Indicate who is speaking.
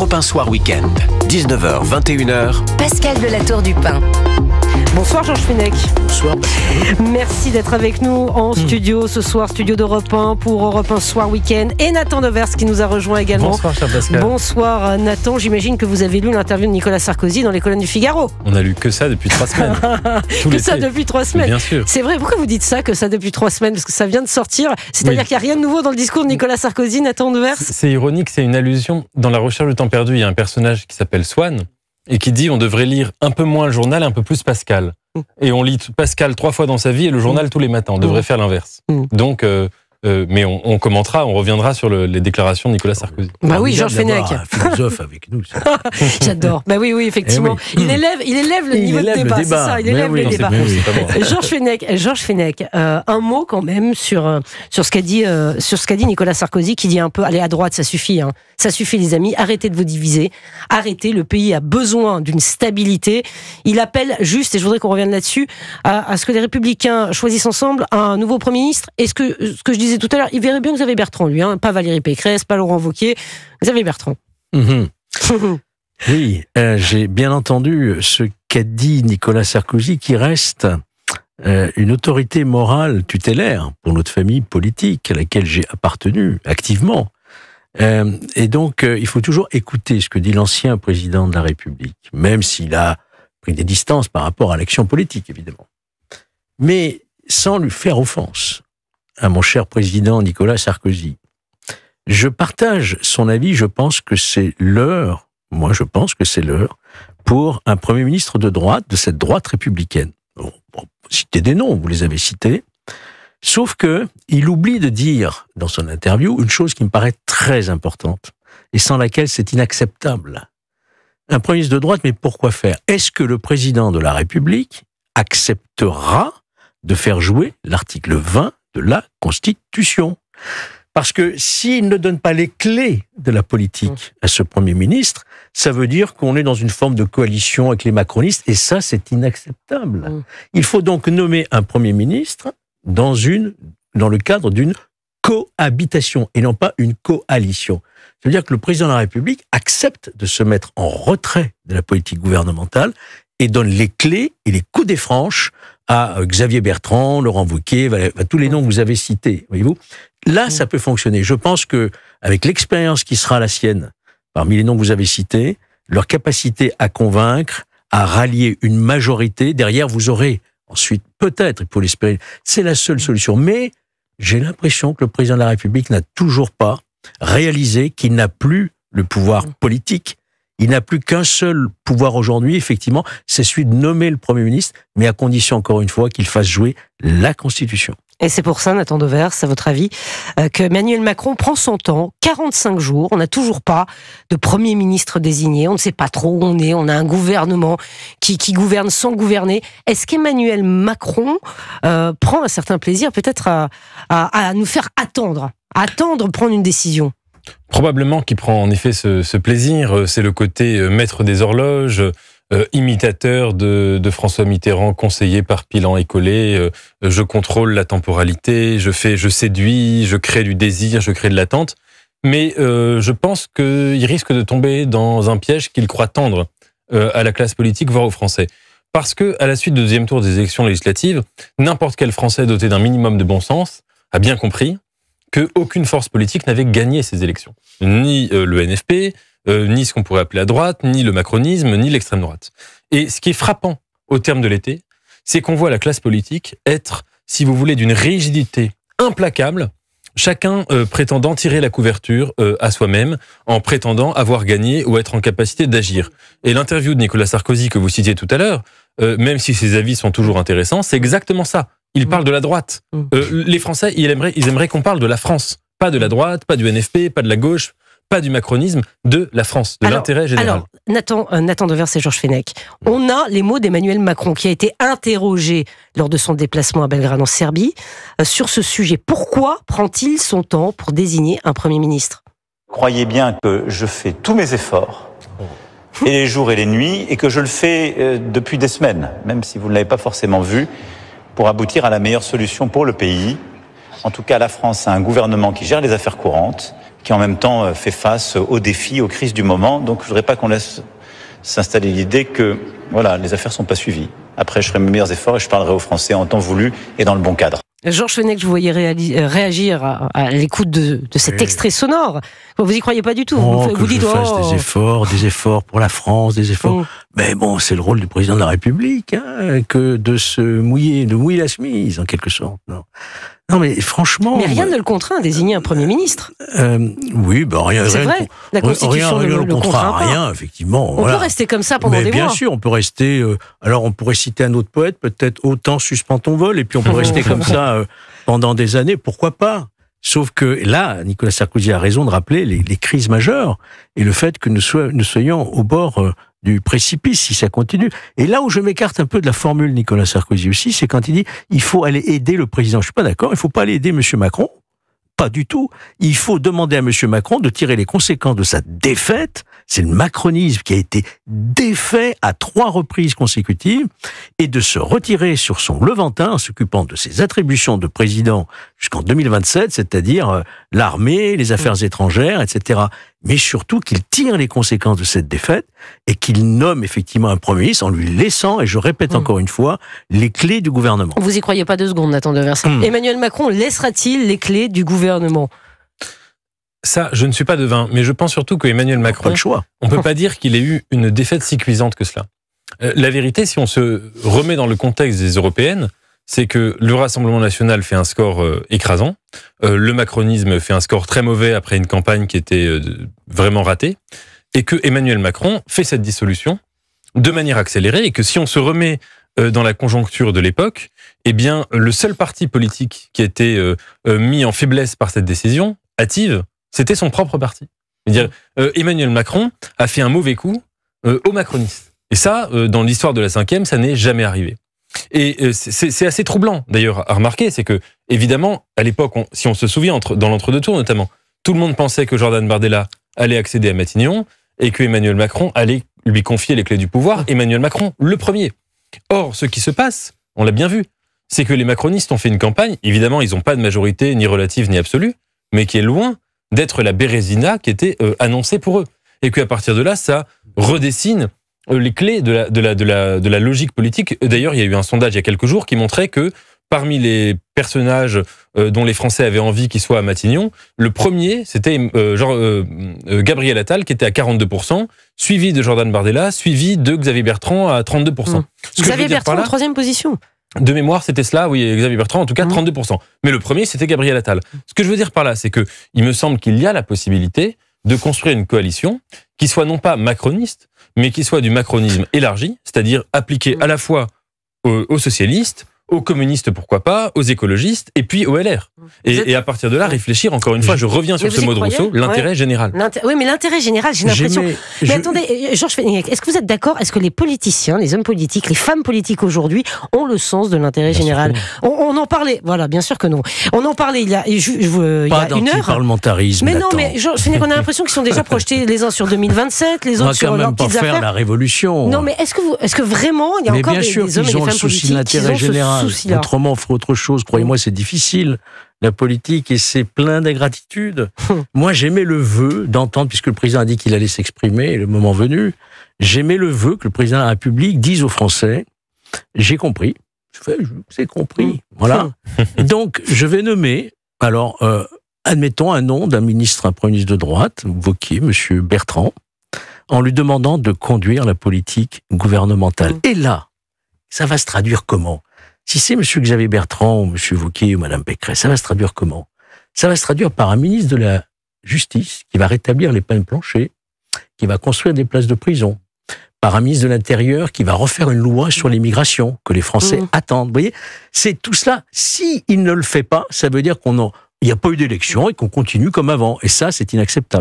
Speaker 1: Europe 1 Soir Week-end, 19h, 21h.
Speaker 2: Pascal de la Tour du Pin.
Speaker 3: Bonsoir Georges Fenech.
Speaker 4: Bonsoir Pascal.
Speaker 3: Merci d'être avec nous en studio ce soir, studio d'Europe 1 pour Europe 1 Soir Week-end. Et Nathan Devers qui nous a rejoint également.
Speaker 4: Bonsoir cher Pascal.
Speaker 3: Bonsoir Nathan, j'imagine que vous avez lu l'interview de Nicolas Sarkozy dans les colonnes du Figaro.
Speaker 4: On a lu que ça depuis 3 semaines.
Speaker 3: Que ça depuis 3 semaines.
Speaker 4: Bien sûr.
Speaker 3: C'est vrai, pourquoi vous dites ça, que ça depuis 3 semaines? Parce que ça vient de sortir. C'est-à-dire qu'il n'y a rien de nouveau dans le discours de Nicolas Sarkozy, Nathan Devers?
Speaker 4: C'est ironique, c'est une allusion. Dans La Recherche du temps perdu, il y a un personnage qui s'appelle Swann et qui dit on devrait lire un peu moins le journal et un peu plus Pascal. Et on lit Pascal 3 fois dans sa vie et le journal tous les matins. On devrait faire l'inverse. Donc, mais on commentera, on reviendra sur les déclarations de Nicolas Sarkozy.
Speaker 3: Bah oui, Georges Fenech.
Speaker 5: Un philosophe avec nous.
Speaker 3: J'adore. Bah oui, effectivement. Il élève le niveau de débat. C'est ça, il élève le débat. Georges Fenech, un mot quand même sur ce qu'a dit Nicolas Sarkozy, qui dit un peu, allez à droite, ça suffit, hein. Ça suffit les amis, arrêtez de vous diviser, arrêtez, le pays a besoin d'une stabilité. Il appelle juste, et je voudrais qu'on revienne là-dessus, à ce que les Républicains choisissent ensemble un nouveau Premier ministre. Et ce que je disais tout à l'heure, il verrait bien Xavier Bertrand, lui, hein, pas Valérie Pécresse, pas Laurent Wauquiez, Xavier Bertrand.
Speaker 5: Oui, j'ai bien entendu ce qu'a dit Nicolas Sarkozy, qui reste une autorité morale tutélaire pour notre famille politique à laquelle j'ai appartenu activement. Et donc, il faut toujours écouter ce que dit l'ancien président de la République, même s'il a pris des distances par rapport à l'action politique, évidemment. Mais sans lui faire offense à mon cher président Nicolas Sarkozy. Je partage son avis, je pense que c'est l'heure, pour un Premier ministre de droite, de cette droite républicaine. Bon, citez des noms, vous les avez cités. Sauf que il oublie de dire dans son interview une chose qui me paraît très importante et sans laquelle c'est inacceptable. Un Premier ministre de droite, mais pourquoi faire? Est-ce que le président de la République acceptera de faire jouer l'article 20 de la Constitution? Parce que s'il ne donne pas les clés de la politique à ce Premier ministre, ça veut dire qu'on est dans une forme de coalition avec les macronistes, et ça, c'est inacceptable. Il faut donc nommer un Premier ministre dans le cadre d'une cohabitation, et non pas une coalition. Ça veut dire que le président de la République accepte de se mettre en retrait de la politique gouvernementale et donne les clés et les coups des franches à Xavier Bertrand, Laurent Wauquiez, à tous les noms que vous avez cités, voyez-vous. Là, ça peut fonctionner. Je pense que avec l'expérience qui sera la sienne, parmi les noms que vous avez cités, leur capacité à convaincre, à rallier une majorité, derrière vous aurez ensuite, peut-être, il faut l'espérer, c'est la seule solution. Mais j'ai l'impression que le président de la République n'a toujours pas réalisé qu'il n'a plus le pouvoir politique. Il n'a plus qu'un seul pouvoir aujourd'hui, effectivement, c'est celui de nommer le Premier ministre, mais à condition, encore une fois, qu'il fasse jouer la Constitution.
Speaker 3: Et c'est pour ça, Nathan Devers, à votre avis, que Emmanuel Macron prend son temps, 45 jours, on n'a toujours pas de Premier ministre désigné, on ne sait pas trop où on est, on a un gouvernement qui gouverne sans gouverner. Est-ce qu'Emmanuel Macron prend un certain plaisir peut-être à nous faire attendre, prendre une décision?
Speaker 4: Probablement qu'il prend en effet ce plaisir, c'est le côté maître des horloges, imitateur de François Mitterrand, conseillé par Pilan et Collet. Je contrôle la temporalité, je séduis, je crée du désir, je crée de l'attente. Mais je pense qu'il risque de tomber dans un piège qu'il croit tendre à la classe politique, voire aux Français. Parce que à la suite du deuxième tour des élections législatives, n'importe quel Français doté d'un minimum de bon sens a bien compris qu'aucune force politique n'avait gagné ces élections. Ni le NFP, ni ce qu'on pourrait appeler la droite, ni le macronisme, ni l'extrême droite. Et ce qui est frappant au terme de l'été, c'est qu'on voit la classe politique être, si vous voulez, d'une rigidité implacable, chacun prétendant tirer la couverture à soi-même, en prétendant avoir gagné ou être en capacité d'agir. Et l'interview de Nicolas Sarkozy que vous citiez tout à l'heure, même si ses avis sont toujours intéressants, c'est exactement ça. Il parle de la droite. Les Français, ils aimeraient qu'on parle de la France. Pas de la droite, pas du NFP, pas de la gauche, pas du macronisme, de la France, de l'intérêt général.
Speaker 3: Alors, Nathan Devers et Georges Fenech, on a les mots d'Emmanuel Macron qui a été interrogé lors de son déplacement à Belgrade en Serbie sur ce sujet. Pourquoi prend-il son temps pour désigner un Premier ministre?
Speaker 6: Croyez bien que je fais tous mes efforts, et les jours et les nuits, et que je le fais depuis des semaines, même si vous ne l'avez pas forcément vu, pour aboutir à la meilleure solution pour le pays. En tout cas, la France a un gouvernement qui gère les affaires courantes, qui en même temps fait face aux défis, aux crises du moment. Donc je voudrais pas qu'on laisse s'installer l'idée que voilà, les affaires sont pas suivies. Après, je ferai mes meilleurs efforts et je parlerai aux Français en temps voulu et dans le bon cadre.
Speaker 3: Georges Fenech, je vous voyais réagir à l'écoute de cet extrait sonore. Vous y croyez pas du tout.
Speaker 5: Vous dites, des efforts pour la France, des efforts. Mais bon, c'est le rôle du président de la République, que de mouiller la chemise, en quelque sorte. Non, mais franchement...
Speaker 3: Mais rien ne le contraint à désigner un Premier ministre.
Speaker 5: Oui, rien.
Speaker 3: C'est vrai, la Constitution ne le contraint pas.
Speaker 5: Rien, effectivement.
Speaker 3: On peut rester comme ça pendant des mois.
Speaker 5: Bien sûr, on peut rester... alors, on pourrait citer un autre poète, peut-être autant suspend ton vol, et puis on peut rester comme ça pendant des années, pourquoi pas? Sauf que là, Nicolas Sarkozy a raison de rappeler les crises majeures et le fait que nous soyons au bord du précipice si ça continue. Et là où je m'écarte un peu de la formule Nicolas Sarkozy aussi, c'est quand il dit il faut aller aider le président. Je suis pas d'accord, il faut pas aller aider M. Macron. Pas du tout. Il faut demander à M. Macron de tirer les conséquences de sa défaite. C'est le macronisme qui a été défait à 3 reprises consécutives et de se retirer sur son levantin en s'occupant de ses attributions de président jusqu'en 2027, c'est-à-dire l'armée, les affaires étrangères, etc. Mais surtout qu'il tire les conséquences de cette défaite et qu'il nomme effectivement un Premier ministre en lui laissant, et je répète encore une fois, les clés du gouvernement.
Speaker 3: Vous y croyez pas 2 secondes, Nathan Dever. Emmanuel Macron laissera-t-il les clés du gouvernement ?
Speaker 4: Ça, je ne suis pas devin, mais je pense surtout qu'Emmanuel Macron,
Speaker 5: pas le choix.
Speaker 4: On ne peut pas dire qu'il ait eu une défaite si cuisante que cela. La vérité, si on se remet dans le contexte des européennes, c'est que le Rassemblement national fait un score écrasant, le macronisme fait un score très mauvais après une campagne qui était vraiment ratée, et que Emmanuel Macron fait cette dissolution de manière accélérée, et que si on se remet dans la conjoncture de l'époque, eh bien, le seul parti politique qui a été mis en faiblesse par cette décision, hâtive, c'était son propre parti. C'est-à-dire, Emmanuel Macron a fait un mauvais coup aux macronistes. Et ça, dans l'histoire de la 5e, ça n'est jamais arrivé. Et c'est assez troublant, d'ailleurs, à remarquer, c'est que, évidemment, à l'époque, si on se souvient, dans l'entre-deux-tours notamment, tout le monde pensait que Jordan Bardella allait accéder à Matignon et que Emmanuel Macron allait lui confier les clés du pouvoir. Emmanuel Macron, le premier. Or, ce qui se passe, on l'a bien vu, c'est que les macronistes ont fait une campagne, évidemment, ils n'ont pas de majorité ni relative ni absolue, mais qui est loin d'être la bérésina qui était annoncée pour eux. Et qu'à partir de là, ça redessine les clés de la logique politique. D'ailleurs, il y a eu un sondage il y a quelques jours qui montrait que parmi les personnages dont les Français avaient envie qu'ils soient à Matignon, le premier, c'était Gabriel Attal qui était à 42%, suivi de Jordan Bardella, suivi de Xavier Bertrand à 32%.
Speaker 3: Xavier Bertrand en 3e position.
Speaker 4: De mémoire, c'était cela, oui, Xavier Bertrand, en tout cas 32%. Mais le premier, c'était Gabriel Attal. Ce que je veux dire par là, c'est que il me semble qu'il y a la possibilité de construire une coalition qui soit non pas macroniste, mais qui soit du macronisme élargi, c'est-à-dire appliqué à la fois aux socialistes, aux communistes, pourquoi pas, aux écologistes, et puis aux LR. Et à partir de là, réfléchir, encore une fois, je reviens sur ce mot de Rousseau, l'intérêt général.
Speaker 3: Oui, mais l'intérêt général, j'ai l'impression... Mais attendez, Georges Fenech, est-ce que vous êtes d'accord? Est-ce que les politiciens, les hommes politiques, les femmes politiques aujourd'hui ont le sens de l'intérêt général? On en parlait, voilà, bien sûr que non. On en parlait il y a une heure.
Speaker 5: Parlementarisme.
Speaker 3: Mais non, mais Georges Fenech, on a l'impression qu'ils sont déjà projetés les uns sur 2027, les autres sur leurs petites affaires.
Speaker 5: On va quand même pas faire la révolution.
Speaker 3: Non, mais est-ce que vraiment, il y a encore des hommes et des femmes politiques qui ont ce souci-là?
Speaker 5: Autrement, on ferait autre chose. Croyez-moi, c'est difficile. La politique, et c'est plein d'ingratitude. Moi, j'aimais le vœu d'entendre, puisque le président a dit qu'il allait s'exprimer, le moment venu, j'aimais le vœu que le président de la République dise aux Français, j'ai compris. C'est compris. Voilà. Donc, je vais nommer, alors, admettons un nom d'un ministre, un premier ministre de droite, Wauquiez, monsieur Bertrand, en lui demandant de conduire la politique gouvernementale. Et là, ça va se traduire comment? Si c'est M. Xavier Bertrand, ou M. Wauquiez, ou Mme Pécresse, ça va se traduire comment? Ça va se traduire par un ministre de la Justice qui va rétablir les peines planchers, qui va construire des places de prison, par un ministre de l'Intérieur qui va refaire une loi sur l'immigration que les Français attendent. Vous voyez, c'est tout cela. S'il ne le fait pas, ça veut dire qu'il n'y a pas eu d'élection et qu'on continue comme avant. Et ça, c'est inacceptable.